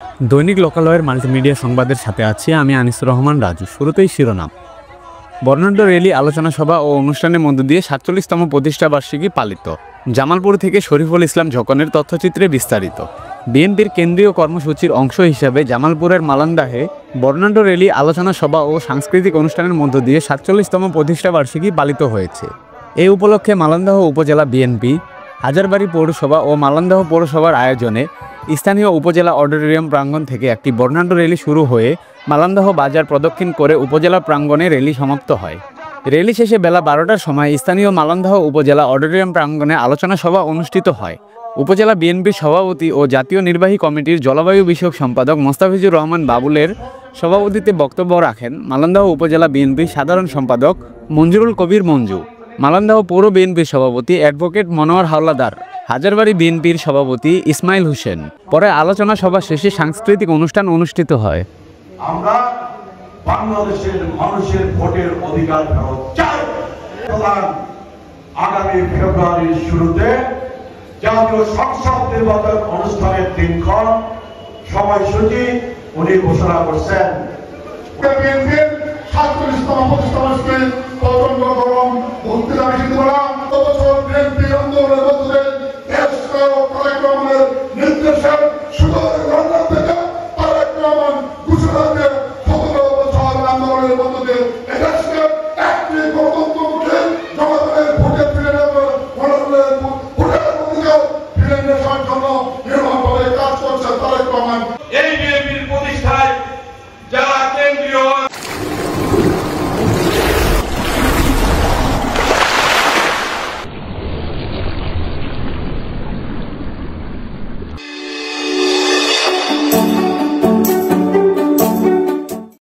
দৈনিক লোকালয়ের মাল্টিমিডিয়া সংবাদের সাথে আছি আমি আনিসুর রহমান রাজু। শুরুতেই শিরোনাম। বর্ণাঢ্য র্যালি, আলোচনা সভা ও অনুষ্ঠানের মধ্য দিয়ে ৪৭তম প্রতিষ্ঠাবার্ষিকী পালিত। জামালপুর থেকে শরীফুল ইসলাম ঝকনের তথ্যচিত্রে বিস্তারিত। বিএনপির কেন্দ্রীয় কর্মসূচির অংশ হিসাবে জামালপুরের মালান্দাহে বর্ণাঢ্য র্যালি, আলোচনা সভা ও সাংস্কৃতিক অনুষ্ঠানের মধ্য দিয়ে ৪৭তম প্রতিষ্ঠাবার্ষিকী পালিত হয়েছে। এই উপলক্ষে মালান্দাহ উপজেলা বিএনপি, হাজারবাড়ি পৌরসভা ও মালান্দাহ পৌরসভার আয়োজনে স্থানীয় উপজেলা অডিটোরিয়াম প্রাঙ্গণ থেকে একটি বর্ণাঢ্য র্যালি শুরু হয়ে মালান্দাহ বাজার প্রদক্ষিণ করে উপজেলা প্রাঙ্গণে র্যালি সমাপ্ত হয়। র্যালি শেষে বেলা ১২টার সময় স্থানীয় মালান্দাহ উপজেলা অডিটোরিয়াম প্রাঙ্গণে আলোচনা সভা অনুষ্ঠিত হয়। উপজেলা বিএনপির সভাপতি ও জাতীয় নির্বাহী কমিটির জলবায়ু বিষয়ক সম্পাদক মোস্তাফিজুর রহমান বাবুলের সভাপতিত্বে বক্তব্য রাখেন মালান্দাহ উপজেলা বিএনপির সাধারণ সম্পাদক মঞ্জুরুল কবির মঞ্জু, মালান্দাহ পৌর বিএনপির সভাপতি অ্যাডভোকেট মনোয়ার হাওলাদার, হাজারবাড়ি বিএনপির সভাপতি ইসমাইল হোসেন। পরে আলোচনা সভা শেষে সাংস্কৃতিক অনুষ্ঠান অনুষ্ঠিত হয়। আমরা বাংলাদেশের মানুষের ভোটের অধিকার ফেরত চাই। আগামী ফেব্রুয়ারির শুরুতে জাতীয় সংসদ নির্বাচন অনুষ্ঠানের দিনক্ষণ সময়সূচি উনি ঘোষণা করছেন। বিএনপির ৪৭তম প্রতিষ্ঠাবার্ষিকী প্রচন্ড গরম বক্তৃতা নিষিদ্ধ করা, গত বছর বিএনপির আন্দোলনের মধ্যে দেশ কার্যক্রমের নির্দেশে